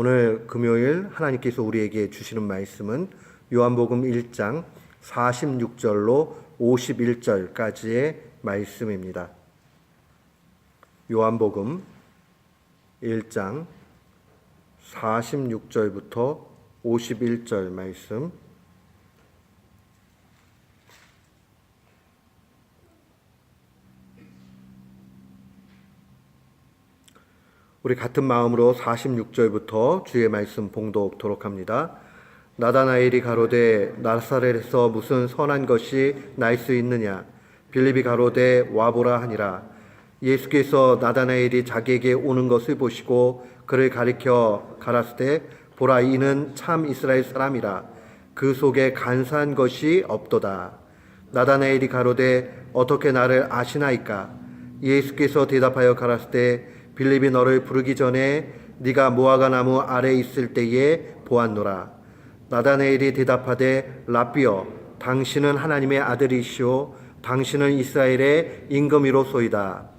오늘 금요일 하나님께서 우리에게 주시는 말씀은 요한복음 1장 46절로 51절까지의 말씀입니다. 요한복음 1장 46절부터 51절 말씀. 우리 같은 마음으로 46절부터 주의 말씀 봉독토록 합니다. 나다나엘이 가로되 나사렛에서 무슨 선한 것이 날 수 있느냐? 빌립이 가로되 와보라 하니라. 예수께서 나다나엘이 자기에게 오는 것을 보시고 그를 가리켜 가라사대 보라, 이는 참 이스라엘 사람이라. 그 속에 간사한 것이 없도다. 나다나엘이 가로되 어떻게 나를 아시나이까? 예수께서 대답하여 가라사대 빌립이 너를 부르기 전에 네가 무화과 나무 아래 있을 때에 보았노라. 나다나엘이 대답하되 라삐여, 당신은 하나님의 아들이시오 당신은 이스라엘의 임금이로소이다.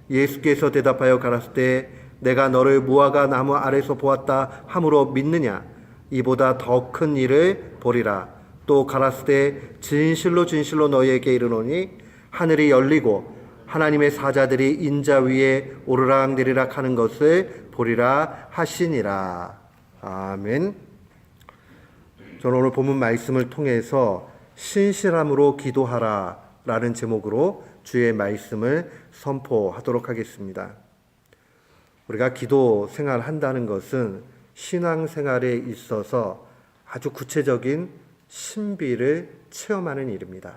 예수께서 대답하여 가라사대 내가 너를 무화과 나무 아래서 보았다 함으로 믿느냐? 이보다 더 큰 일을 보리라. 또 가라사대 진실로 진실로 너희에게 이르노니 하늘이 열리고 하나님의 사자들이 인자 위에 오르락내리락 하는 것을 보리라 하시니라. 아멘. 저는 오늘 본문 말씀을 통해서 신실함으로 기도하라 라는 제목으로 주의 말씀을 선포하도록 하겠습니다. 우리가 기도 생활한다는 것은 신앙생활에 있어서 아주 구체적인 신비를 체험하는 일입니다.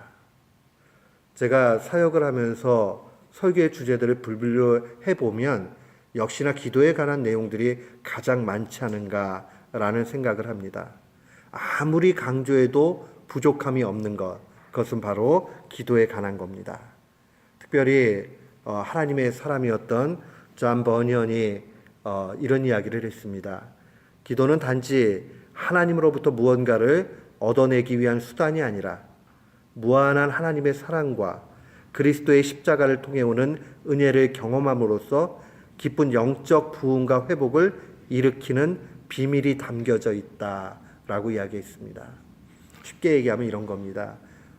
제가 사역을 하면서 설교의 주제들을 분류해 보면 역시나 기도에 관한 내용들이 가장 많지 않은가라는 생각을 합니다. 아무리 강조해도 부족함이 없는 것, 그것은 바로 기도에 관한 겁니다. 특별히 하나님의 사람이었던 존 버니언이 이런 이야기를 했습니다. 기도는 단지 하나님으로부터 무언가를 얻어내기 위한 수단이 아니라 무한한 하나님의 사랑과 그리스도의 십자가를 통해 오는 은혜를 경험함으로써 깊은 영적 부흥과 회복을 일으키는 비밀이 담겨져 있다라고 이야기했습니다. 쉽게 얘기하면 이런 겁니다.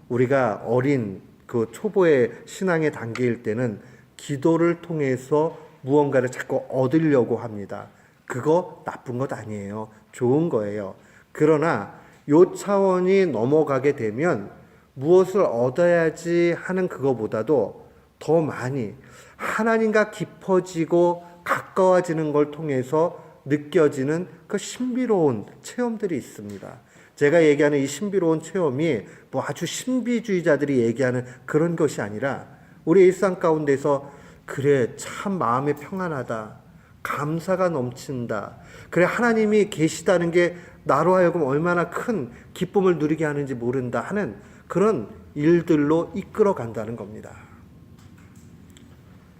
우리가 어린 그 초보의 신앙의 단계일 때는 기도를 통해서 무언가를 자꾸 얻으려고 합니다. 그거 나쁜 것 아니에요. 좋은 거예요. 그러나 요 차원이 넘어가게 되면 무엇을 얻어야지 하는 그거보다도 더 많이 하나님과 깊어지고 가까워지는 걸 통해서 느껴지는 그 신비로운 체험들이 있습니다. 제가 얘기하는 이 신비로운 체험이 뭐 아주 신비주의자들이 얘기하는 그런 것이 아니라 우리 일상 가운데서 그래 참 마음이 평안하다, 감사가 넘친다, 그래 하나님이 계시다는 게 나로 하여금 얼마나 큰 기쁨을 누리게 하는지 모른다 하는 그런 일들로 이끌어 간다는 겁니다.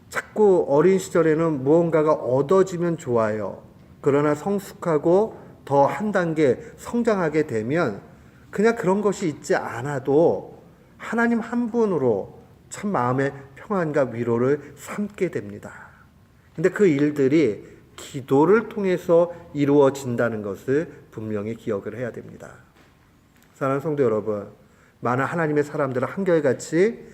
자꾸 어린 시절에는 무언가가 얻어지면 좋아요. 그러나 성숙하고 더 한 단계 성장하게 되면 그냥 그런 것이 있지 않아도 하나님 한 분으로 참 마음의 평안과 위로를 삼게 됩니다. 근데 그 일들이 기도를 통해서 이루어진다는 것을 분명히 기억을 해야 됩니다. 사랑하는 성도 여러분, 많은 하나님의 사람들은 한결같이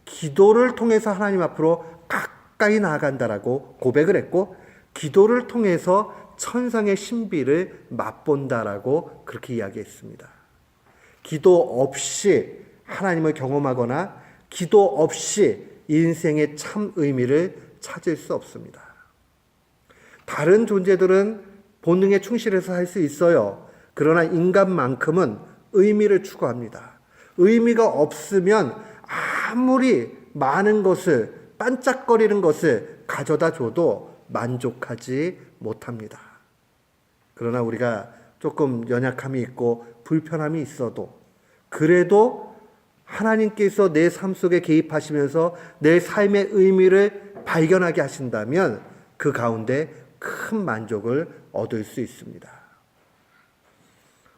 기도를 통해서 하나님 앞으로 가까이 나아간다라고 고백을 했고 기도를 통해서 천상의 신비를 맛본다라고 그렇게 이야기했습니다. 기도 없이 하나님을 경험하거나 기도 없이 인생의 참 의미를 찾을 수 없습니다. 다른 존재들은 본능에 충실해서 할 수 있어요. 그러나 인간만큼은 의미를 추구합니다. 의미가 없으면 아무리 많은 것을 반짝거리는 것을 가져다 줘도 만족하지 못합니다. 그러나 우리가 조금 연약함이 있고 불편함이 있어도 그래도 하나님께서 내 삶 속에 개입하시면서 내 삶의 의미를 발견하게 하신다면 그 가운데 큰 만족을 얻을 수 있습니다.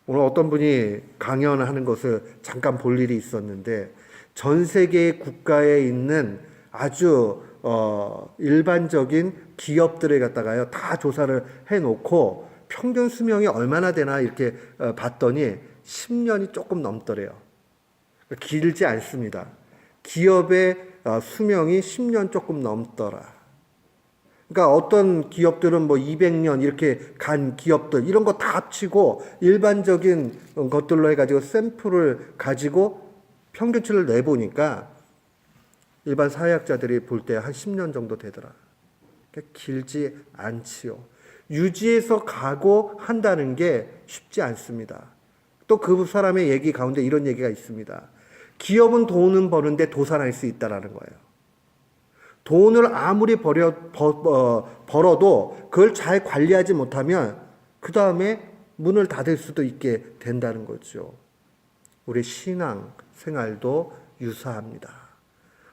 오늘 어떤 분이 강연하는 것을 잠깐 볼 일이 있었는데 전 세계의 국가에 있는 아주 일반적인 기업들을 갖다가요 다 조사를 해놓고 평균 수명이 얼마나 되나 이렇게 봤더니 10년이 조금 넘더래요. 길지 않습니다. 기업의 수명이 10년 조금 넘더라. 그러니까 어떤 기업들은 뭐 200년 이렇게 간 기업들 이런 거 다 합치고 일반적인 것들로 해가지고 샘플을 가지고 평균치를 내보니까 일반 사회학자들이 볼 때 한 10년 정도 되더라. 그러니까 길지 않지요. 유지해서 가고 한다는 게 쉽지 않습니다. 또 그 사람의 얘기 가운데 이런 얘기가 있습니다. 기업은 돈은 버는데 도산할 수 있다라는 거예요. 돈을 아무리 벌어도 그걸 잘 관리하지 못하면 그 다음에 문을 닫을 수도 있게 된다는 거죠. 우리 신앙 생활도 유사합니다.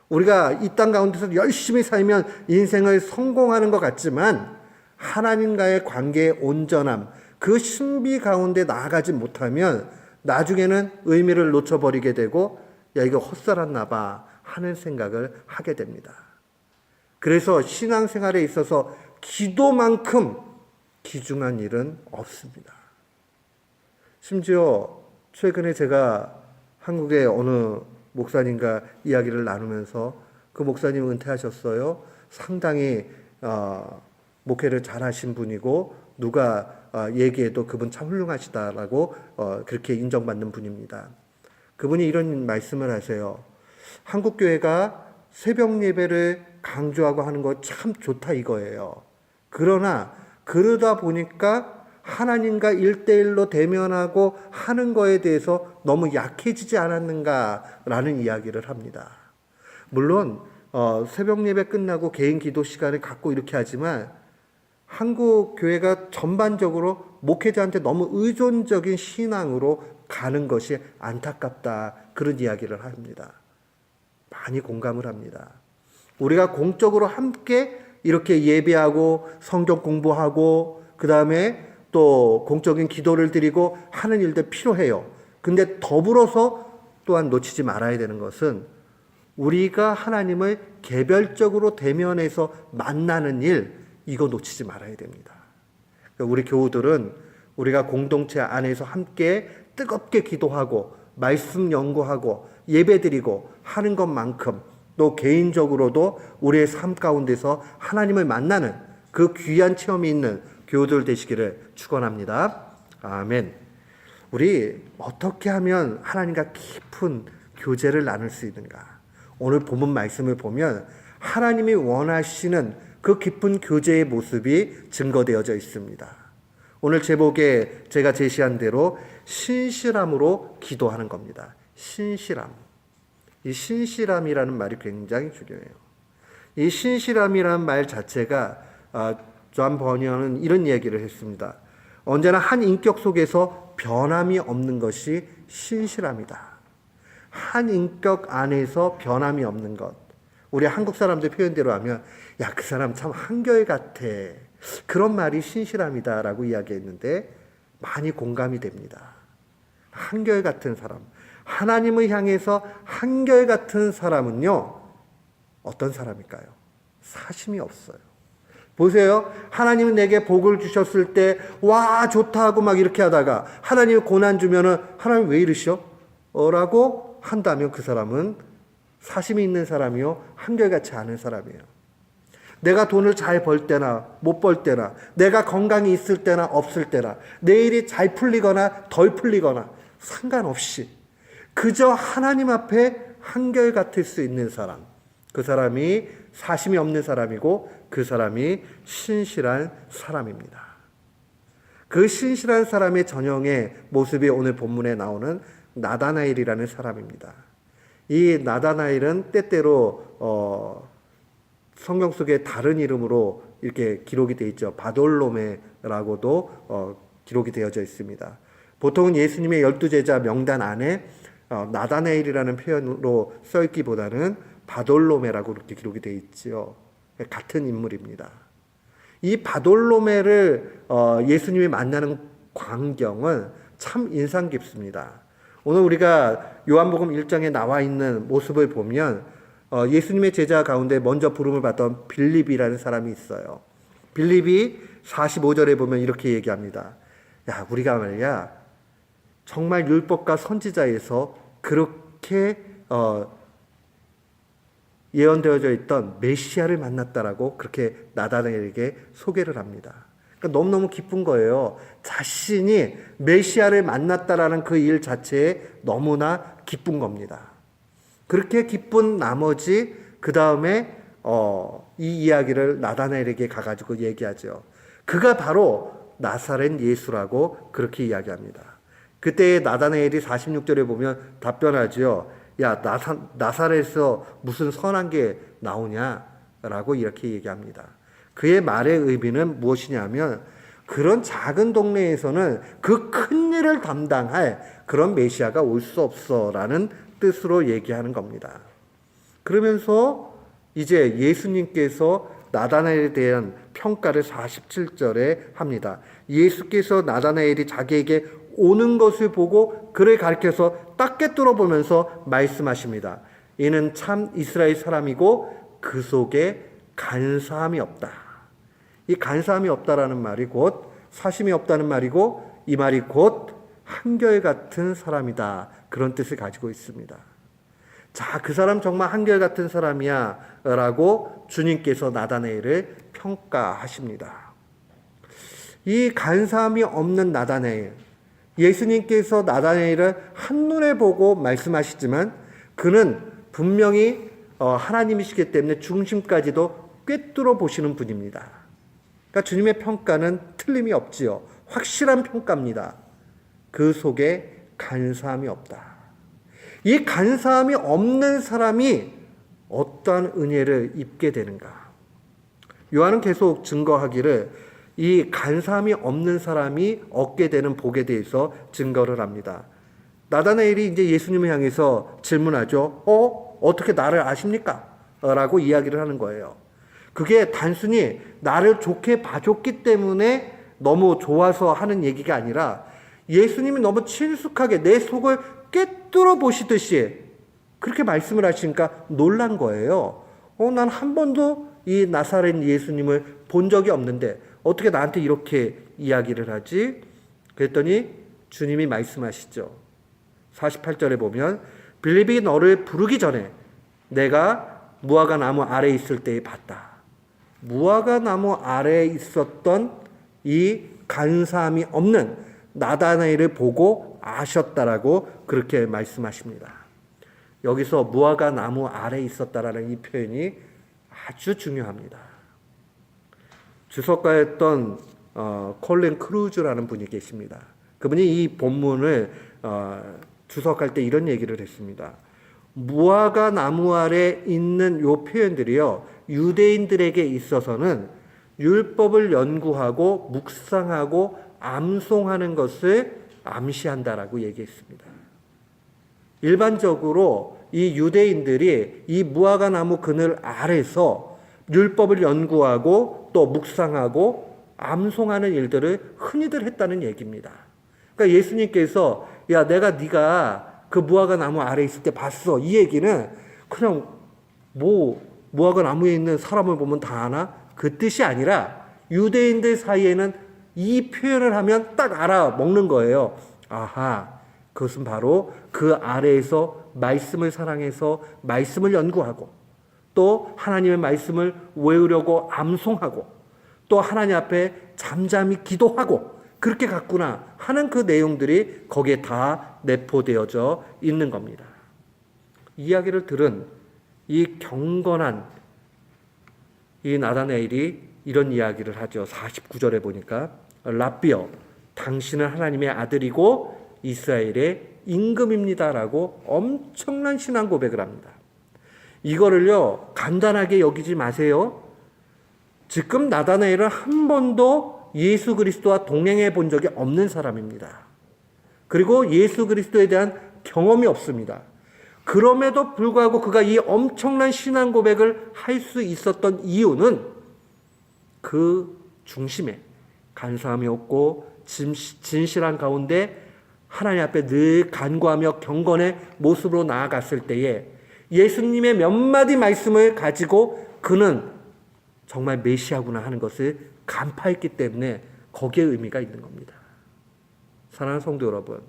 우리가 이 땅 가운데서 열심히 살면 인생을 성공하는 것 같지만 하나님과의 관계의 온전함, 그 신비 가운데 나아가지 못하면 나중에는 의미를 놓쳐버리게 되고 야 이거 헛살았나 봐 하는 생각을 하게 됩니다. 그래서 신앙생활에 있어서 기도만큼 귀중한 일은 없습니다. 심지어 최근에 제가 한국의 어느 목사님과 이야기를 나누면서 그 목사님 은퇴하셨어요. 상당히 목회를 잘하신 분이고 누가 얘기해도 그분 참 훌륭하시다라고 그렇게 인정받는 분입니다. 그분이 이런 말씀을 하세요. 한국 교회가 새벽 예배를 강조하고 하는 거 참 좋다 이거예요. 그러나 그러다 보니까 하나님과 1대1로 대면하고 하는 거에 대해서 너무 약해지지 않았는가라는 이야기를 합니다. 물론 새벽 예배 끝나고 개인 기도 시간을 갖고 이렇게 하지만 한국 교회가 전반적으로 목회자한테 너무 의존적인 신앙으로 가는 것이 안타깝다 그런 이야기를 합니다. 많이 공감을 합니다. 우리가 공적으로 함께 이렇게 예배하고 성경 공부하고 그 다음에 또 공적인 기도를 드리고 하는 일들 필요해요. 근데 더불어서 또한 놓치지 말아야 되는 것은 우리가 하나님을 개별적으로 대면해서 만나는 일, 이거 놓치지 말아야 됩니다. 우리 교우들은 우리가 공동체 안에서 함께 뜨겁게 기도하고 말씀 연구하고 예배드리고 하는 것만큼 또 개인적으로도 우리의 삶 가운데서 하나님을 만나는 그 귀한 체험이 있는 교우들 되시기를 축원합니다. 아멘. 우리 어떻게 하면 하나님과 깊은 교제를 나눌 수 있는가? 오늘 본문 말씀을 보면 하나님이 원하시는 그 깊은 교제의 모습이 증거되어져 있습니다. 오늘 제목에 제가 제시한 대로 신실함으로 기도하는 겁니다. 신실함. 이 신실함이라는 말이 굉장히 중요해요. 이 신실함이라는 말 자체가 존 버니언은 이런 얘기를 했습니다. 언제나 한 인격 속에서 변함이 없는 것이 신실함이다. 한 인격 안에서 변함이 없는 것. 우리 한국 사람들 표현대로 하면 야, 그 사람 참 한결같아. 그런 말이 신실함이다라고 이야기했는데 많이 공감이 됩니다. 한결같은 사람. 하나님을 향해서 한결같은 사람은요, 어떤 사람일까요? 사심이 없어요. 보세요. 하나님은 내게 복을 주셨을 때, 와, 좋다 하고 막 이렇게 하다가, 하나님이 고난 주면은, 하나님 왜 이러셔? 라고 한다면 그 사람은 사심이 있는 사람이요, 한결같지 않은 사람이에요. 내가 돈을 잘 벌 때나 못 벌 때나, 내가 건강이 있을 때나 없을 때나, 내 일이 잘 풀리거나 덜 풀리거나 상관없이 그저 하나님 앞에 한결같을 수 있는 사람, 그 사람이 사심이 없는 사람이고 그 사람이 신실한 사람입니다. 그 신실한 사람의 전형의 모습이 오늘 본문에 나오는 나다나엘이라는 사람입니다. 이 나다나엘은 때때로 성경 속에 다른 이름으로 이렇게 기록이 되어 있죠. 바돌로메라고도 기록이 되어져 있습니다. 보통은 예수님의 12제자 명단 안에 나다나엘이라는 표현으로 써있기보다는 바돌로메라고 그렇게 기록이 되어 있지요. 같은 인물입니다. 이 바돌로메를 예수님이 만나는 광경은 참 인상 깊습니다. 오늘 우리가 요한복음 1장에 나와 있는 모습을 보면 예수님의 제자 가운데 먼저 부름을 받던 빌립이라는 사람이 있어요. 빌립이 45절에 보면 이렇게 얘기합니다. 야, 우리가 말이야 정말 율법과 선지자에서 그렇게 예언되어져 있던 메시아를 만났다라고 그렇게 나다나엘에게 소개를 합니다. 그러니까 너무너무 기쁜 거예요. 자신이 메시아를 만났다라는 그 일 자체에 너무나 기쁜 겁니다. 그렇게 기쁜 나머지 그 다음에 이 이야기를 나다나엘에게 가가지고 얘기하죠. 그가 바로 나사렛 예수라고 그렇게 이야기합니다. 그때 나다나엘이 46절에 보면 답변하죠. 야, 나사렛에서 무슨 선한 게 나오냐라고 이렇게 얘기합니다. 그의 말의 의미는 무엇이냐면 그런 작은 동네에서는 그 큰 일을 담당할 그런 메시아가 올 수 없어라는 뜻으로 얘기하는 겁니다. 그러면서 이제 예수님께서 나다나엘에 대한 평가를 47절에 합니다. 예수께서 나다나엘이 자기에게 오는 것을 보고 그를 가리켜서 딱 꿰뚫어 보면서 말씀하십니다. 이는 참 이스라엘 사람이고 그 속에 간사함이 없다. 이 간사함이 없다라는 말이 곧 사심이 없다는 말이고 이 말이 곧 한결같은 사람이다. 그런 뜻을 가지고 있습니다. 자, 그 사람 정말 한결같은 사람이야 라고 주님께서 나다나엘을 평가하십니다. 이 간사함이 없는 나다나엘, 예수님께서 나다나엘을 한눈에 보고 말씀하시지만 그는 분명히 하나님이시기 때문에 중심까지도 꿰뚫어 보시는 분입니다. 그러니까 주님의 평가는 틀림이 없지요. 확실한 평가입니다. 그 속에 간사함이 없다. 이 간사함이 없는 사람이 어떠한 은혜를 입게 되는가? 요한은 계속 증거하기를 이 간사함이 없는 사람이 얻게 되는 복에 대해서 증거를 합니다. 나다나엘이 이제 예수님을 향해서 질문하죠. 어떻게 나를 아십니까? 라고 이야기를 하는 거예요. 그게 단순히 나를 좋게 봐줬기 때문에 너무 좋아서 하는 얘기가 아니라 예수님이 너무 친숙하게 내 속을 꿰뚫어 보시듯이 그렇게 말씀을 하시니까 놀란 거예요. 난 한 번도 이 나사렛 예수님을 본 적이 없는데 어떻게 나한테 이렇게 이야기를 하지? 그랬더니 주님이 말씀하시죠. 48절에 보면 빌립이 너를 부르기 전에 내가 무화과 나무 아래에 있을 때에 봤다. 무화과 나무 아래에 있었던 이 간사함이 없는 나다나엘을 보고 아셨다라고 그렇게 말씀하십니다. 여기서 무화과 나무 아래에 있었다라는 이 표현이 아주 중요합니다. 주석가였던 콜린 크루즈라는 분이 계십니다. 그분이 이 본문을 주석할 때 이런 얘기를 했습니다. 무화과 나무 아래 있는 요 표현들이요, 유대인들에게 있어서는 율법을 연구하고 묵상하고 암송하는 것을 암시한다라고 얘기했습니다. 일반적으로 이 유대인들이 이 무화과 나무 그늘 아래서 율법을 연구하고 또 묵상하고 암송하는 일들을 흔히들 했다는 얘기입니다. 그러니까 예수님께서 야, 네가 그 무화과 나무 아래에 있을 때 봤어. 이 얘기는 그냥 무화과 나무에 있는 사람을 보면 다 아나? 그 뜻이 아니라 유대인들 사이에는 이 표현을 하면 딱 알아먹는 거예요. 아하, 그것은 바로 그 아래에서 말씀을 사랑해서 말씀을 연구하고 또 하나님의 말씀을 외우려고 암송하고 또 하나님 앞에 잠잠히 기도하고 그렇게 갔구나 하는 그 내용들이 거기에 다 내포되어져 있는 겁니다. 이야기를 들은 이 경건한 이 나다나엘이 이런 이야기를 하죠. 49절에 보니까 랍비여, 당신은 하나님의 아들이고 이스라엘의 임금입니다라고 엄청난 신앙 고백을 합니다. 이거를요 간단하게 여기지 마세요. 지금 나다나엘은 한 번도 예수 그리스도와 동행해 본 적이 없는 사람입니다. 그리고 예수 그리스도에 대한 경험이 없습니다. 그럼에도 불구하고 그가 이 엄청난 신앙 고백을 할 수 있었던 이유는 그 중심에 간사함이 없고 진실한 가운데 하나님 앞에 늘 간구하며 경건의 모습으로 나아갔을 때에 예수님의 몇 마디 말씀을 가지고 그는 정말 메시아구나 하는 것을 간파했기 때문에 거기에 의미가 있는 겁니다. 사랑하는 성도 여러분,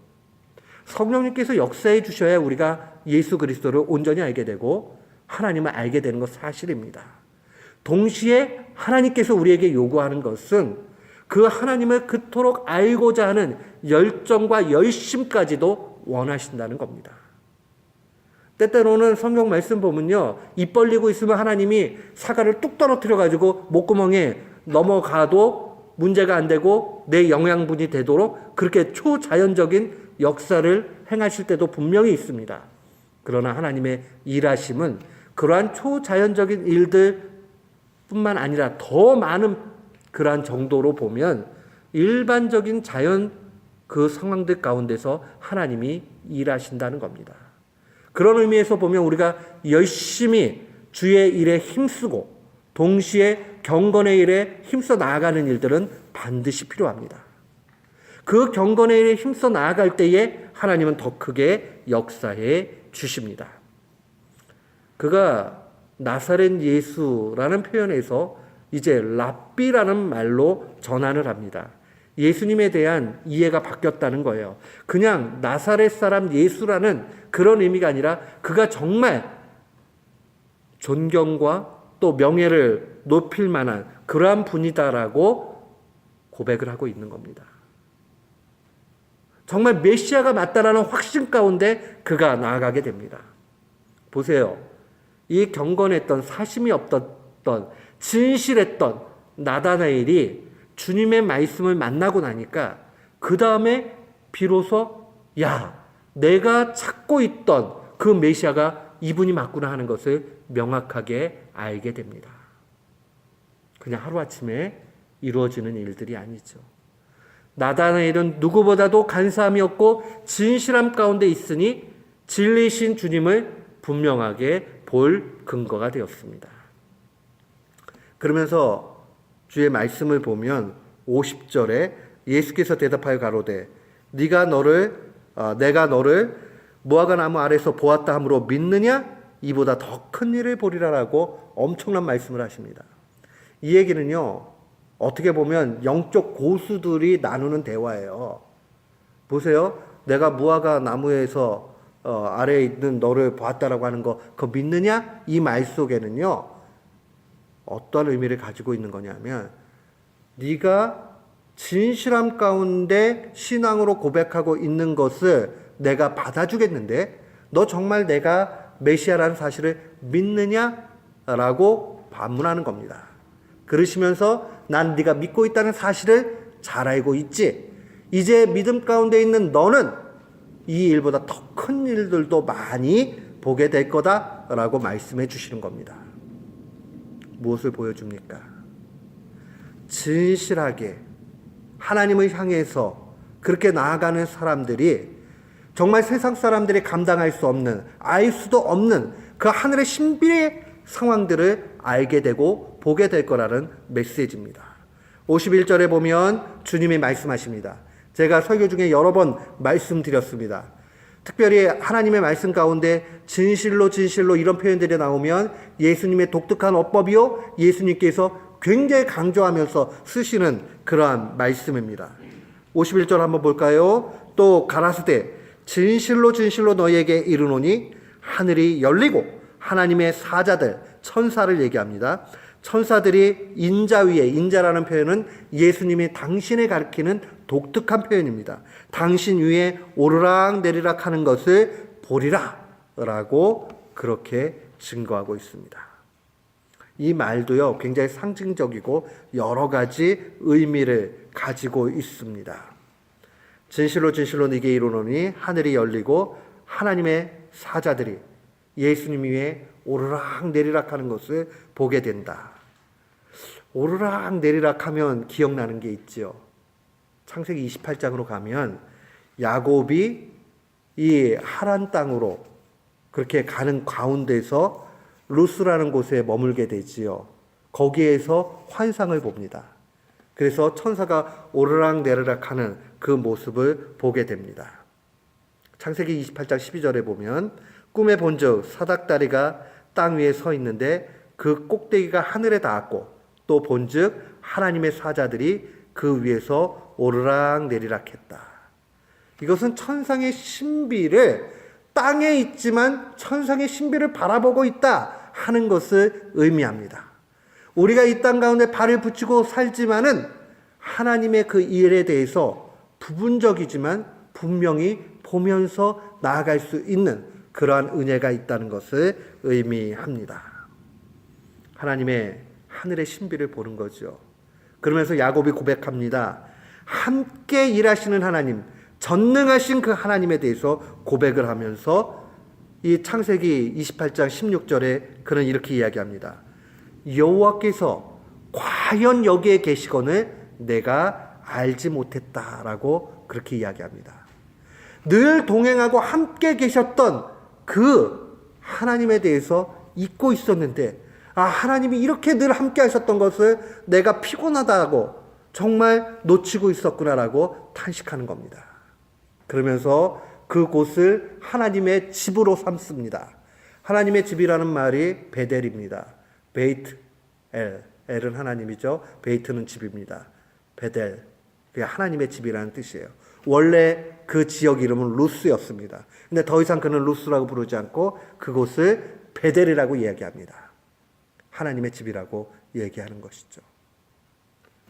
성령님께서 역사해 주셔야 우리가 예수 그리스도를 온전히 알게 되고 하나님을 알게 되는 것 사실입니다. 동시에 하나님께서 우리에게 요구하는 것은 그 하나님을 그토록 알고자 하는 열정과 열심까지도 원하신다는 겁니다. 때때로는 성경 말씀 보면요, 입 벌리고 있으면 하나님이 사과를 뚝 떨어뜨려 가지고 목구멍에 넘어가도 문제가 안 되고 내 영양분이 되도록 그렇게 초자연적인 역사를 행하실 때도 분명히 있습니다. 그러나 하나님의 일하심은 그러한 초자연적인 일들 뿐만 아니라 더 많은 그러한 정도로 보면 일반적인 자연 그 상황들 가운데서 하나님이 일하신다는 겁니다. 그런 의미에서 보면 우리가 열심히 주의 일에 힘쓰고 동시에 경건의 일에 힘써 나아가는 일들은 반드시 필요합니다. 그 경건의 일에 힘써 나아갈 때에 하나님은 더 크게 역사해 주십니다. 그가 나사렛 예수라는 표현에서 이제 랍비라는 말로 전환을 합니다. 예수님에 대한 이해가 바뀌었다는 거예요. 그냥 나사렛 사람 예수라는 그런 의미가 아니라 그가 정말 존경과 또 명예를 높일 만한 그러한 분이다라고 고백을 하고 있는 겁니다. 정말 메시아가 맞다라는 확신 가운데 그가 나아가게 됩니다. 보세요. 이 경건했던 사심이 없었던 진실했던 나다나엘이 주님의 말씀을 만나고 나니까 그 다음에 비로소 내가 찾고 있던 그 메시아가 이분이 맞구나 하는 것을 명확하게 알게 됩니다. 그냥 하루아침에 이루어지는 일들이 아니죠. 나다나엘은 누구보다도 간사함이 없고 진실함 가운데 있으니 진리신 주님을 분명하게 볼 근거가 되었습니다. 그러면서 주의 말씀을 보면 50절에 예수께서 대답하여 가로되 내가 너를 무화과 나무 아래서 보았다 함으로 믿느냐? 이보다 더 큰 일을 보리라라고 엄청난 말씀을 하십니다. 이 얘기는요, 어떻게 보면 영적 고수들이 나누는 대화예요. 보세요. 내가 무화과 나무에서 아래에 있는 너를 보았다라고 하는 거 그거 믿느냐? 이 말 속에는요, 어떤 의미를 가지고 있는 거냐면 네가 진실함 가운데 신앙으로 고백하고 있는 것을 내가 받아주겠는데 너 정말 내가 메시아라는 사실을 믿느냐라고 반문하는 겁니다. 그러시면서 난 네가 믿고 있다는 사실을 잘 알고 있지. 이제 믿음 가운데 있는 너는 이 일보다 더 큰 일들도 많이 보게 될 거다라고 말씀해 주시는 겁니다. 무엇을 보여줍니까? 진실하게 하나님을 향해서 그렇게 나아가는 사람들이 정말 세상 사람들이 감당할 수 없는, 알 수도 없는 그 하늘의 신비의 상황들을 알게 되고 보게 될 거라는 메시지입니다. 51절에 보면 주님이 말씀하십니다. 제가 설교 중에 여러 번 말씀드렸습니다. 특별히 하나님의 말씀 가운데 진실로 이런 표현들이 나오면 예수님의 독특한 어법이요, 예수님께서 굉장히 강조하면서 쓰시는 그러한 말씀입니다. 51절 한번 볼까요? 또 가라사대 진실로 너희에게 이르노니 하늘이 열리고 하나님의 사자들, 천사를 얘기합니다. 천사들이 인자 위에, 인자라는 표현은 예수님이 당신을 가리키는 독특한 표현입니다. 당신 위에 오르락 내리락 하는 것을 보리라 라고 그렇게 증거하고 있습니다. 이 말도요, 굉장히 상징적이고 여러 가지 의미를 가지고 있습니다. 진실로 네게 이르노니 하늘이 열리고 하나님의 사자들이 예수님 위에 오르락 내리락 하는 것을 보게 된다. 오르락 내리락 하면 기억나는 게 있죠. 창세기 28장으로 가면 야곱이 이 하란 땅으로 그렇게 가는 가운데서 루스라는 곳에 머물게 되지요. 거기에서 환상을 봅니다. 그래서 천사가 오르락 내리락 하는 그 모습을 보게 됩니다. 창세기 28장 12절에 보면 꿈에 본즉 사닥다리가 땅 위에 서 있는데 그 꼭대기가 하늘에 닿았고 또 본즉 하나님의 사자들이 그 위에서 오르락 내리락 했다. 이것은 천상의 신비를, 땅에 있지만 천상의 신비를 바라보고 있다 하는 것을 의미합니다. 우리가 이 땅 가운데 발을 붙이고 살지만은 하나님의 그 일에 대해서 부분적이지만 분명히 보면서 나아갈 수 있는 그러한 은혜가 있다는 것을 의미합니다. 하나님의 하늘의 신비를 보는 거죠. 그러면서 야곱이 고백합니다. 함께 일하시는 하나님, 전능하신 그 하나님에 대해서 고백을 하면서 이 창세기 28장 16절에 그는 이렇게 이야기합니다. 여호와께서 과연 여기에 계시거늘 내가 알지 못했다라고 그렇게 이야기합니다. 늘 동행하고 함께 계셨던 그 하나님에 대해서 잊고 있었는데, 하나님이 이렇게 늘 함께 하셨던 것을 내가 피곤하다고 정말 놓치고 있었구나라고 탄식하는 겁니다. 그러면서 그곳을 하나님의 집으로 삼습니다. 하나님의 집이라는 말이 베델입니다. 베이트 엘, 엘은 하나님이죠. 베이트는 집입니다. 베델, 그게 하나님의 집이라는 뜻이에요. 원래 그 지역 이름은 루스였습니다. 근데 더 이상 그는 루스라고 부르지 않고 그곳을 베델이라고 이야기합니다. 하나님의 집이라고 얘기하는 것이죠.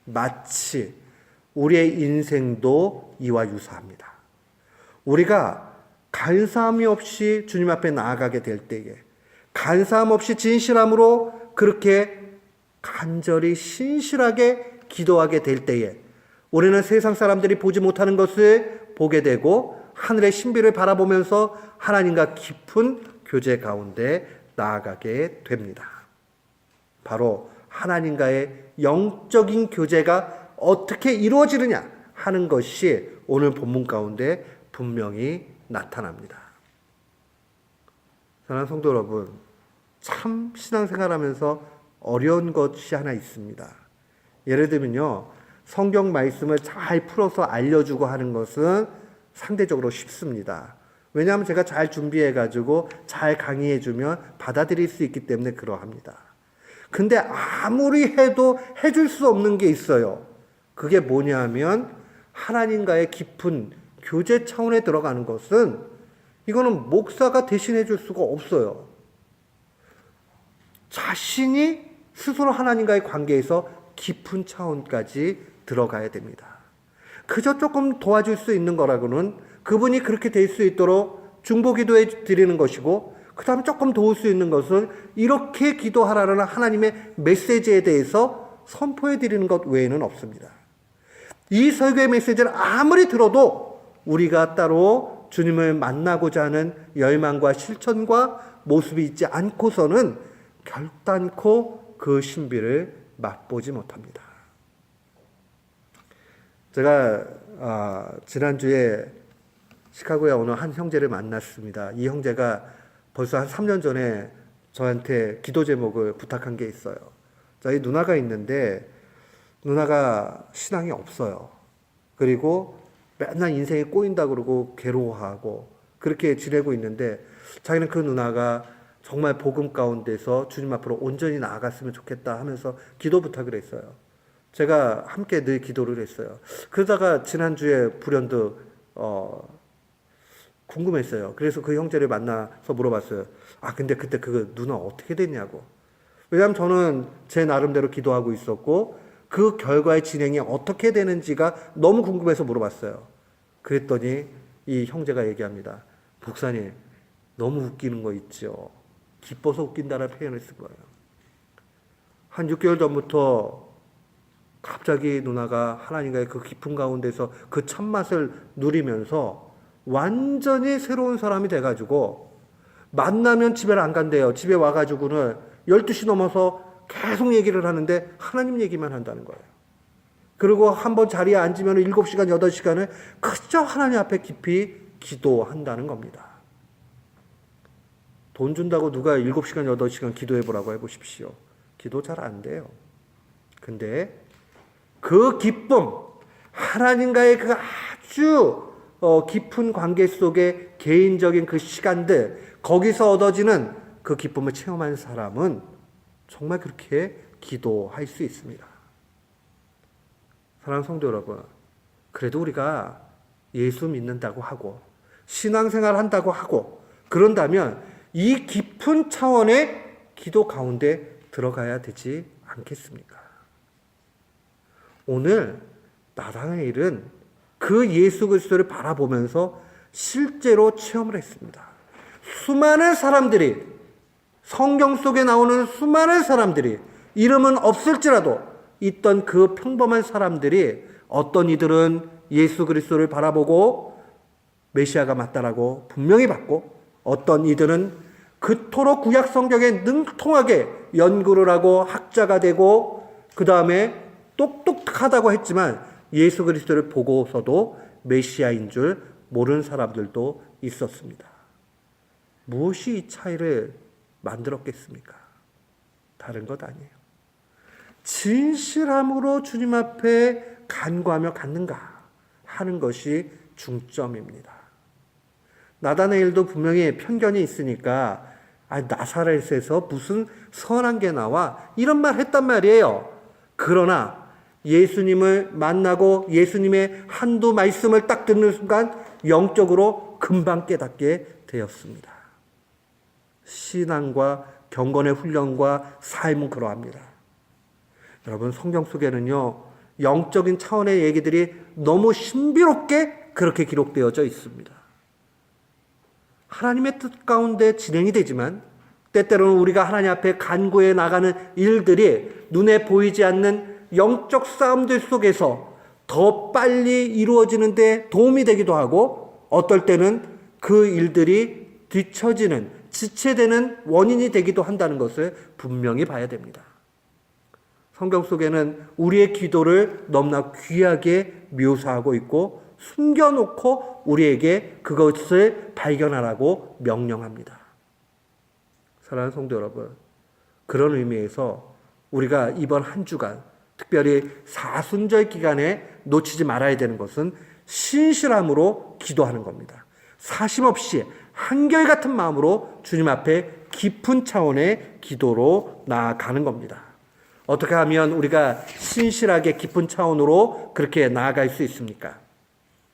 마치 우리의 인생도 이와 유사합니다. 우리가 간사함이 없이 주님 앞에 나아가게 될 때에, 간사함 없이 진실함으로 그렇게 간절히 신실하게 기도하게 될 때에 우리는 세상 사람들이 보지 못하는 것을 보게 되고 하늘의 신비를 바라보면서 하나님과 깊은 교제 가운데 나아가게 됩니다. 바로 하나님과의 영적인 교제가 어떻게 이루어지느냐 하는 것이 오늘 본문 가운데 분명히 나타납니다. 사랑하는 성도 여러분, 참 신앙생활하면서 어려운 것이 하나 있습니다. 예를 들면요, 성경 말씀을 잘 풀어서 알려주고 하는 것은 상대적으로 쉽습니다. 왜냐하면 제가 잘 준비해가지고 잘 강의해주면 받아들일 수 있기 때문에 그러합니다. 근데 아무리 해도 해줄 수 없는 게 있어요. 그게 뭐냐 하면 하나님과의 깊은 교제 차원에 들어가는 것은 이거는 목사가 대신해 줄 수가 없어요. 자신이 스스로 하나님과의 관계에서 깊은 차원까지 들어가야 됩니다. 그저 조금 도와줄 수 있는 거라고는 그분이 그렇게 될 수 있도록 중보기도해 드리는 것이고, 그 다음에 조금 도울 수 있는 것은 이렇게 기도하라는 하나님의 메시지에 대해서 선포해 드리는 것 외에는 없습니다. 이 설교의 메시지를 아무리 들어도 우리가 따로 주님을 만나고자 하는 열망과 실천과 모습이 있지 않고서는 결단코 그 신비를 맛보지 못합니다. 제가 지난주에 시카고에 어느 한 형제를 만났습니다. 이 형제가 벌써 한 3년 전에 저한테 기도 제목을 부탁한 게 있어요. 저희 누나가 있는데 누나가 신앙이 없어요. 그리고 맨날 인생에 꼬인다 그러고 괴로워하고 그렇게 지내고 있는데, 자기는 그 누나가 정말 복음 가운데서 주님 앞으로 온전히 나아갔으면 좋겠다 하면서 기도 부탁을 했어요. 제가 함께 늘 기도를 했어요. 그러다가 지난주에 불현듯 궁금했어요. 그래서 그 형제를 만나서 물어봤어요. 근데 그때 그 누나 어떻게 됐냐고. 왜냐하면 저는 제 나름대로 기도하고 있었고 그 결과의 진행이 어떻게 되는지가 너무 궁금해서 물어봤어요. 그랬더니 이 형제가 얘기합니다. 목사님, 너무 웃기는 거 있죠. 기뻐서 웃긴다는 표현을 쓴 거예요. 한 6개월 전부터 갑자기 누나가 하나님과의 그 깊은 가운데서 그 참맛을 누리면서 완전히 새로운 사람이 돼가지고 만나면 집에 안 간대요. 집에 와가지고는 12시 넘어서 계속 얘기를 하는데 하나님 얘기만 한다는 거예요. 그리고 한번 자리에 앉으면 7시간, 8시간을 그저 하나님 앞에 깊이 기도한다는 겁니다. 돈 준다고 누가 7시간, 8시간 기도해보라고 해보십시오. 기도 잘 안 돼요. 근데 그 기쁨, 하나님과의 그 아주 깊은 관계 속의 개인적인 그 시간들, 거기서 얻어지는 그 기쁨을 체험한 사람은 정말 그렇게 기도할 수 있습니다. 사랑하는 성도 여러분, 그래도 우리가 예수 믿는다고 하고 신앙생활 한다고 하고 그런다면 이 깊은 차원의 기도 가운데 들어가야 되지 않겠습니까? 오늘 나다나엘은 그 예수 그리스도를 바라보면서 실제로 체험을 했습니다. 수많은 사람들이, 성경 속에 나오는 수많은 사람들이, 이름은 없을지라도 있던 그 평범한 사람들이, 어떤 이들은 예수 그리스도를 바라보고 메시아가 맞다라고 분명히 받고, 어떤 이들은 그토록 구약 성경에 능통하게 연구를 하고 학자가 되고 그 다음에 똑똑하다고 했지만 예수 그리스도를 보고서도 메시아인 줄 모르는 사람들도 있었습니다. 무엇이 이 차이를 만들었겠습니까? 다른 것 아니에요. 진실함으로 주님 앞에 간구하며 갔는가 하는 것이 중점입니다. 나다나엘도 분명히 편견이 있으니까 나사렛에서 무슨 선한 게 나와 이런 말 했단 말이에요. 그러나 예수님을 만나고 예수님의 한두 말씀을 딱 듣는 순간 영적으로 금방 깨닫게 되었습니다. 신앙과 경건의 훈련과 삶은 그러합니다. 여러분, 성경 속에는요, 영적인 차원의 얘기들이 너무 신비롭게 그렇게 기록되어져 있습니다. 하나님의 뜻 가운데 진행이 되지만 때때로는 우리가 하나님 앞에 간구해 나가는 일들이 눈에 보이지 않는 영적 싸움들 속에서 더 빨리 이루어지는데 도움이 되기도 하고, 어떨 때는 그 일들이 뒤처지는, 지체되는 원인이 되기도 한다는 것을 분명히 봐야 됩니다. 성경 속에는 우리의 기도를 너무나 귀하게 묘사하고 있고 숨겨놓고 우리에게 그것을 발견하라고 명령합니다. 사랑하는 성도 여러분, 그런 의미에서 우리가 이번 한 주간, 특별히 사순절 기간에 놓치지 말아야 되는 것은 신실함으로 기도하는 겁니다. 사심없이 한결같은 마음으로 주님 앞에 깊은 차원의 기도로 나아가는 겁니다. 어떻게 하면 우리가 신실하게 깊은 차원으로 그렇게 나아갈 수 있습니까?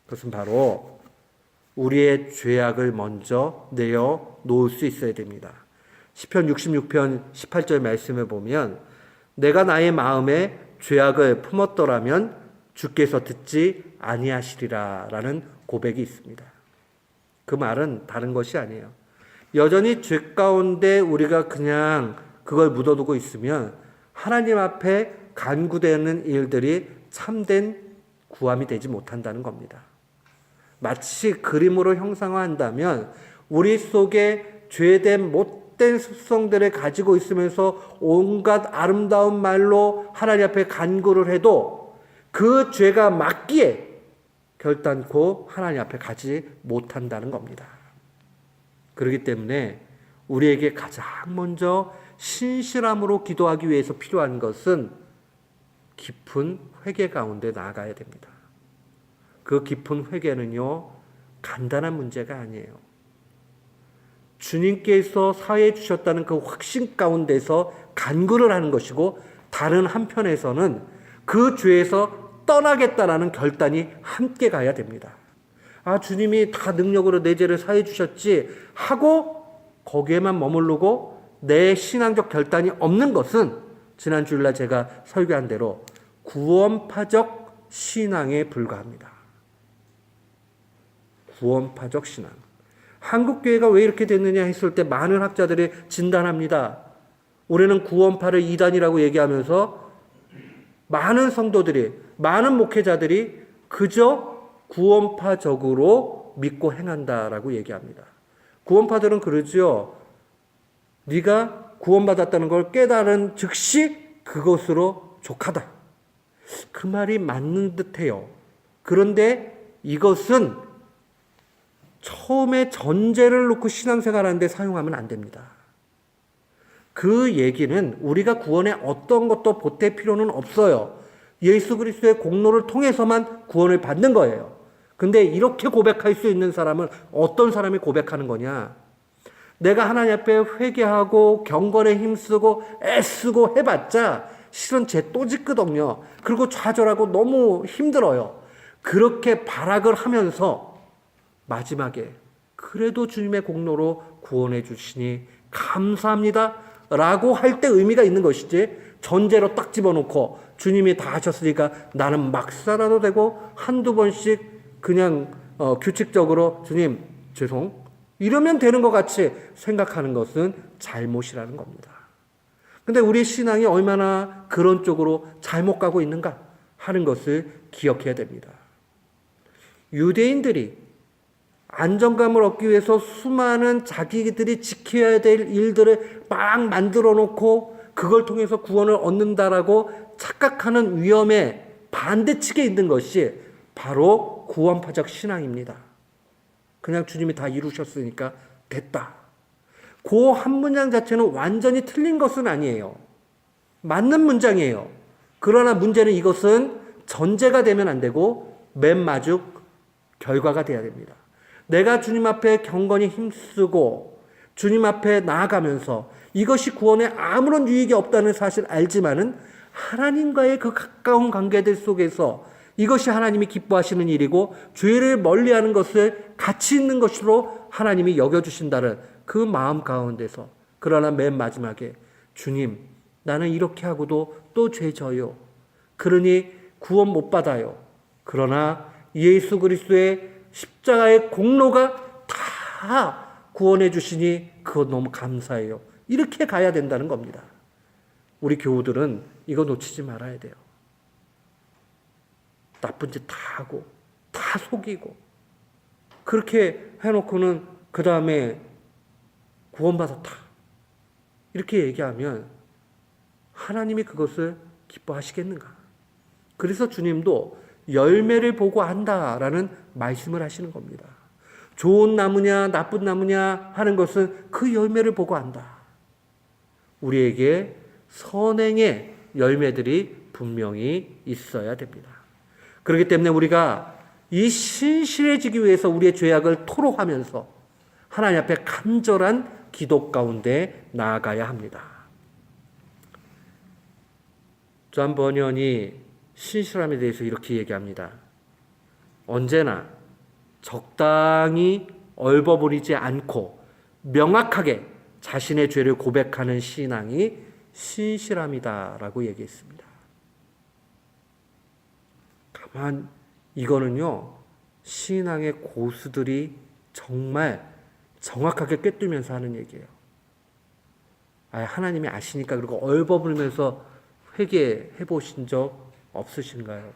그것은 바로 우리의 죄악을 먼저 내어 놓을 수 있어야 됩니다. 시편 66편 18절 말씀을 보면 내가 나의 마음에 죄악을 품었더라면 주께서 듣지 아니하시리라 라는 고백이 있습니다. 그 말은 다른 것이 아니에요. 여전히 죄 가운데 우리가 그냥 그걸 묻어두고 있으면 하나님 앞에 간구되는 일들이 참된 구함이 되지 못한다는 겁니다. 마치 그림으로 형상화한다면 우리 속에 죄된 못된 습성들을 가지고 있으면서 온갖 아름다운 말로 하나님 앞에 간구를 해도 그 죄가 맞기에 결단코 하나님 앞에 가지 못한다는 겁니다. 그렇기 때문에 우리에게 가장 먼저 신실함으로 기도하기 위해서 필요한 것은 깊은 회개 가운데 나아가야 됩니다. 그 깊은 회개는요, 간단한 문제가 아니에요. 주님께서 사해 주셨다는 그 확신 가운데서 간구를 하는 것이고, 다른 한편에서는 그 죄에서 떠나겠다라는 결단이 함께 가야 됩니다. 주님이 다 능력으로 내 죄를 사해 주셨지 하고 거기에만 머무르고 내 신앙적 결단이 없는 것은 지난 주일날 제가 설교한 대로 구원파적 신앙에 불과합니다. 구원파적 신앙. 한국교회가 왜 이렇게 됐느냐 했을 때 많은 학자들이 진단합니다. 올해는 구원파를 이단이라고 얘기하면서 많은 성도들이, 많은 목회자들이 그저 구원파적으로 믿고 행한다라고 얘기합니다. 구원파들은 그러죠. 네가 구원받았다는 걸 깨달은 즉시 그것으로 족하다. 그 말이 맞는 듯해요. 그런데 이것은 처음에 전제를 놓고 신앙생활하는데 사용하면 안 됩니다. 그 얘기는 우리가 구원에 어떤 것도 보탤 필요는 없어요. 예수 그리스도의 공로를 통해서만 구원을 받는 거예요. 근데 이렇게 고백할 수 있는 사람은 어떤 사람이 고백하는 거냐? 내가 하나님 앞에 회개하고 경건에 힘쓰고 애쓰고 해봤자 실은 제 또 짓거든요. 그리고 좌절하고 너무 힘들어요. 그렇게 발악을 하면서 마지막에 그래도 주님의 공로로 구원해 주시니 감사합니다 라고 할 때 의미가 있는 것이지, 전제로 딱 집어놓고 주님이 다 하셨으니까 나는 막 살아도 되고 한두 번씩 그냥 규칙적으로 주님 죄송 이러면 되는 것 같이 생각하는 것은 잘못이라는 겁니다. 근데 우리 신앙이 얼마나 그런 쪽으로 잘못 가고 있는가 하는 것을 기억해야 됩니다. 유대인들이 안정감을 얻기 위해서 수많은 자기들이 지켜야 될 일들을 막 만들어 놓고 그걸 통해서 구원을 얻는다라고 착각하는 위험에 반대측에 있는 것이 바로 구원파적 신앙입니다. 그냥 주님이 다 이루셨으니까 됐다. 그 한 문장 자체는 완전히 틀린 것은 아니에요. 맞는 문장이에요. 그러나 문제는 이것은 전제가 되면 안 되고 맨 마죽 결과가 돼야 됩니다. 내가 주님 앞에 경건히 힘쓰고 주님 앞에 나아가면서 이것이 구원에 아무런 유익이 없다는 사실 알지만은 하나님과의 그 가까운 관계들 속에서 이것이 하나님이 기뻐하시는 일이고 죄를 멀리하는 것을 가치 있는 것으로 하나님이 여겨주신다는 그 마음 가운데서, 그러나 맨 마지막에 주님 나는 이렇게 하고도 또 죄 져요. 그러니 구원 못 받아요. 그러나 예수 그리스도의 십자가의 공로가 다 구원해 주시니 그것 너무 감사해요. 이렇게 가야 된다는 겁니다. 우리 교우들은 이거 놓치지 말아야 돼요. 나쁜 짓 다 하고 다 속이고 그렇게 해놓고는 그 다음에 구원받았다 이렇게 얘기하면 하나님이 그것을 기뻐하시겠는가? 그래서 주님도 열매를 보고 한다라는 말씀을 하시는 겁니다. 좋은 나무냐 나쁜 나무냐 하는 것은 그 열매를 보고 한다. 우리에게 선행의 열매들이 분명히 있어야 됩니다. 그렇기 때문에 우리가 이 신실해지기 위해서 우리의 죄악을 토로하면서 하나님 앞에 간절한 기도 가운데 나아가야 합니다. 존 버년이 신실함에 대해서 이렇게 얘기합니다. 언제나 적당히 얼버무리지 않고 명확하게 자신의 죄를 고백하는 신앙이 신실함이다라고 얘기했습니다. 다만 이거는요, 신앙의 고수들이 정말 정확하게 꿰뚫면서 하는 얘기예요. 하나님이 아시니까 그리고 얼버무리면서 회개해 보신 적 없으신가요?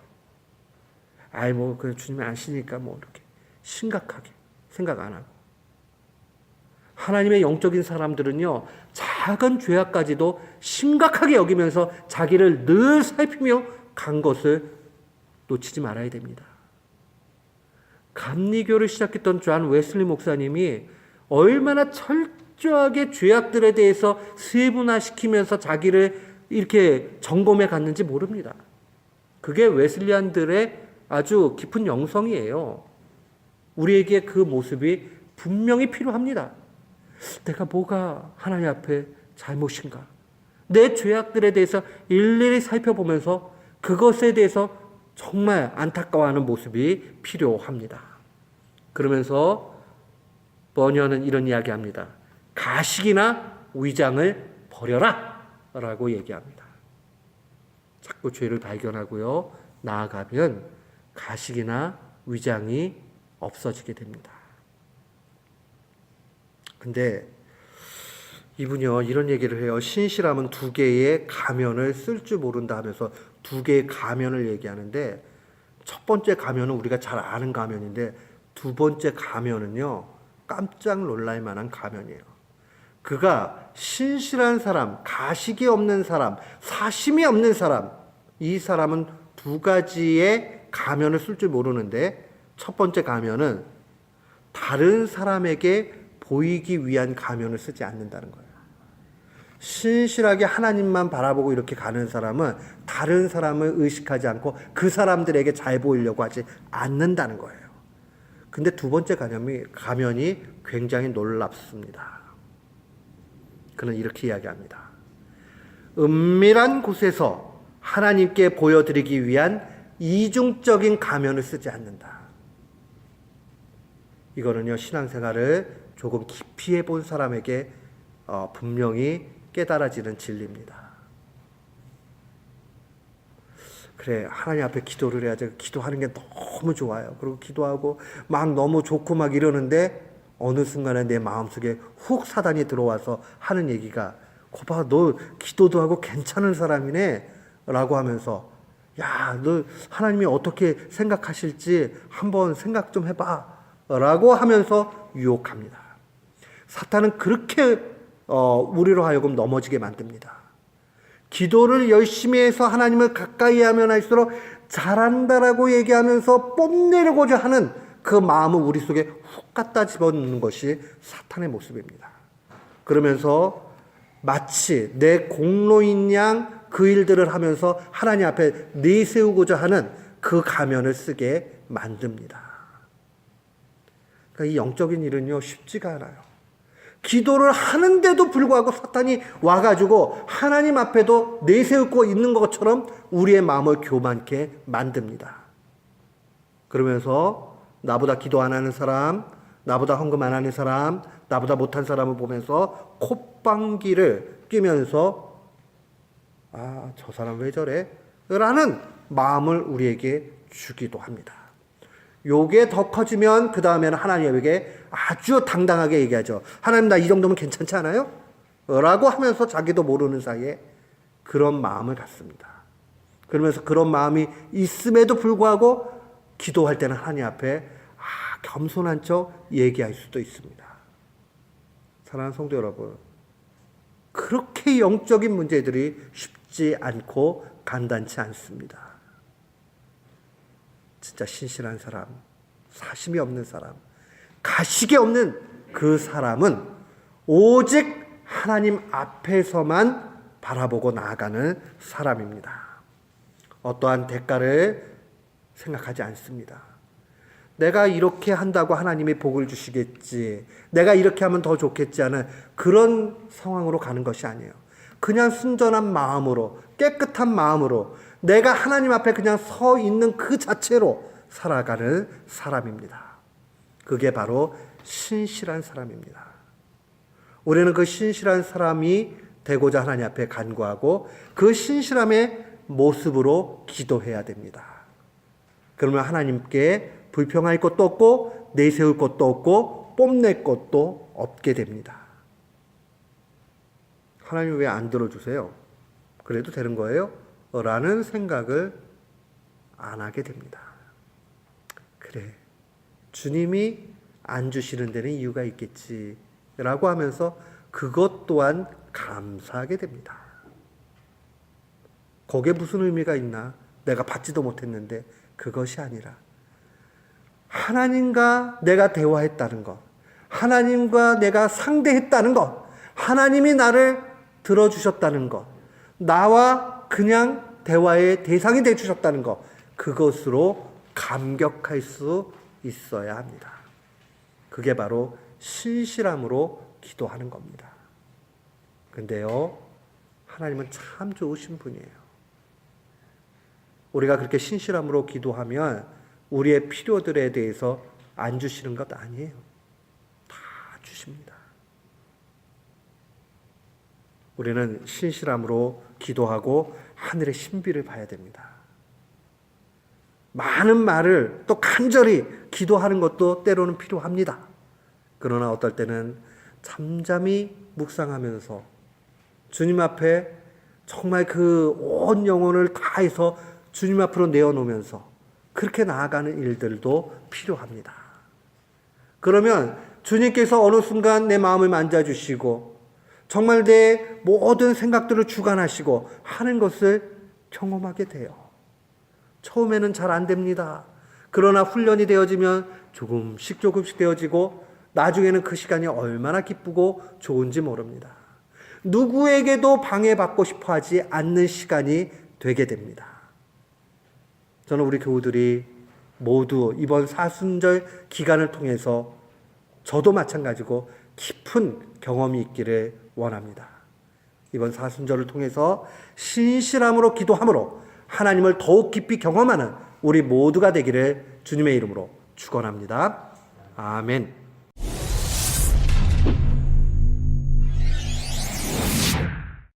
그 주님이 아시니까 이렇게 심각하게 생각 안 하고. 하나님의 영적인 사람들은요, 작은 죄악까지도 심각하게 여기면서 자기를 늘 살피며 간 것을 놓치지 말아야 됩니다. 감리교를 시작했던 존 웨슬리 목사님이 얼마나 철저하게 죄악들에 대해서 세분화시키면서 자기를 이렇게 점검해 갔는지 모릅니다. 그게 웨슬리안들의 아주 깊은 영성이에요. 우리에게 그 모습이 분명히 필요합니다. 내가 뭐가 하나님 앞에 잘못인가? 내 죄악들에 대해서 일일이 살펴보면서 그것에 대해서 정말 안타까워하는 모습이 필요합니다. 그러면서 버녀는 이런 이야기합니다. 가식이나 위장을 버려라 라고 얘기합니다. 자꾸 죄를 발견하고요, 나아가면 가식이나 위장이 없어지게 됩니다. 근데 이분이요, 이런 얘기를 해요. 신실함은 두 개의 가면을 쓸 줄 모른다 하면서 두 개의 가면을 얘기하는데, 첫 번째 가면은 우리가 잘 아는 가면인데 두 번째 가면은요, 깜짝 놀랄 만한 가면이에요. 그가 신실한 사람, 가식이 없는 사람, 사심이 없는 사람, 이 사람은 두 가지의 가면을 쓸 줄 모르는데, 첫 번째 가면은 다른 사람에게 보이기 위한 가면을 쓰지 않는다는 거예요. 신실하게 하나님만 바라보고 이렇게 가는 사람은 다른 사람을 의식하지 않고 그 사람들에게 잘 보이려고 하지 않는다는 거예요. 근데 두 번째 가면이 굉장히 놀랍습니다. 그는 이렇게 이야기합니다. 은밀한 곳에서 하나님께 보여드리기 위한 이중적인 가면을 쓰지 않는다. 이거는요, 신앙생활을 조금 깊이 해본 사람에게 분명히 깨달아지는 진리입니다. 그래, 하나님 앞에 기도를 해야지. 기도하는 게 너무 좋아요. 그리고 기도하고 막 너무 좋고 막 이러는데 어느 순간에 내 마음속에 훅 사단이 들어와서 하는 얘기가, 거봐, 너 기도도 하고 괜찮은 사람이네 라고 하면서, 야, 너 하나님이 어떻게 생각하실지 한번 생각 좀 해봐 라고 하면서 유혹합니다. 사탄은 그렇게 우리로 하여금 넘어지게 만듭니다. 기도를 열심히 해서 하나님을 가까이 하면 할수록 잘한다라고 얘기하면서 뽐내려고자 하는 그 마음을 우리 속에 훅 갖다 집어넣는 것이 사탄의 모습입니다. 그러면서 마치 내 공로인 양 그 일들을 하면서 하나님 앞에 내세우고자 하는 그 가면을 쓰게 만듭니다. 그러니까 이 영적인 일은요, 쉽지가 않아요. 기도를 하는데도 불구하고 사탄이 와가지고 하나님 앞에도 내세우고 있는 것처럼 우리의 마음을 교만케 만듭니다. 그러면서 나보다 기도 안 하는 사람, 나보다 헌금 안 하는 사람, 나보다 못한 사람을 보면서 콧방귀를 뀌면서 아, 저 사람 왜 저래? 라는 마음을 우리에게 주기도 합니다. 요게 더 커지면 그 다음에는 하나님에게 아주 당당하게 얘기하죠. 하나님, 나 이 정도면 괜찮지 않아요? 라고 하면서 자기도 모르는 사이에 그런 마음을 갖습니다. 그러면서 그런 마음이 있음에도 불구하고 기도할 때는 하나님 앞에 겸손한 척 얘기할 수도 있습니다. 사랑하는 성도 여러분, 그렇게 영적인 문제들이 쉽지 않고 간단치 않습니다. 진짜 신실한 사람, 사심이 없는 사람, 가식이 없는 그 사람은 오직 하나님 앞에서만 바라보고 나아가는 사람입니다. 어떠한 대가를 생각하지 않습니다. 내가 이렇게 한다고 하나님이 복을 주시겠지, 내가 이렇게 하면 더 좋겠지 하는 그런 상황으로 가는 것이 아니에요. 그냥 순전한 마음으로, 깨끗한 마음으로 내가 하나님 앞에 그냥 서 있는 그 자체로 살아가는 사람입니다. 그게 바로 신실한 사람입니다. 우리는 그 신실한 사람이 되고자 하나님 앞에 간구하고 그 신실함의 모습으로 기도해야 됩니다. 그러면 하나님께 불평할 것도 없고 내세울 것도 없고 뽐낼 것도 없게 됩니다. 하나님 왜 안 들어주세요? 그래도 되는 거예요? 라는 생각을 안 하게 됩니다. 그래, 주님이 안 주시는 데는 이유가 있겠지 라고 하면서 그것 또한 감사하게 됩니다. 거기에 무슨 의미가 있나? 내가 받지도 못했는데. 그것이 아니라 하나님과 내가 대화했다는 것, 하나님과 내가 상대했다는 것, 하나님이 나를 들어주셨다는 것, 나와 그냥 대화의 대상이 되어주셨다는 것, 그것으로 감격할 수 있어야 합니다. 그게 바로 신실함으로 기도하는 겁니다. 근데요, 하나님은 참 좋으신 분이에요. 우리가 그렇게 신실함으로 기도하면 우리의 필요들에 대해서 안 주시는 것 아니에요. 다 주십니다. 우리는 신실함으로 기도하고 하늘의 신비를 봐야 됩니다. 많은 말을 또 간절히 기도하는 것도 때로는 필요합니다. 그러나 어떨 때는 잠잠히 묵상하면서 주님 앞에 정말 그 온 영혼을 다해서 주님 앞으로 내어놓으면서 그렇게 나아가는 일들도 필요합니다. 그러면 주님께서 어느 순간 내 마음을 만져주시고 정말 내 모든 생각들을 주관하시고 하는 것을 경험하게 돼요. 처음에는 잘 안 됩니다. 그러나 훈련이 되어지면 조금씩 되어지고 나중에는 그 시간이 얼마나 기쁘고 좋은지 모릅니다. 누구에게도 방해받고 싶어 하지 않는 시간이 되게 됩니다. 저는 우리 교우들이 모두 이번 사순절 기간을 통해서 저도 마찬가지고 깊은 경험이 있기를 원합니다. 이번 사순절을 통해서 신실함으로 기도함으로 하나님을 더욱 깊이 경험하는 우리 모두가 되기를 주님의 이름으로 축원합니다. 아멘.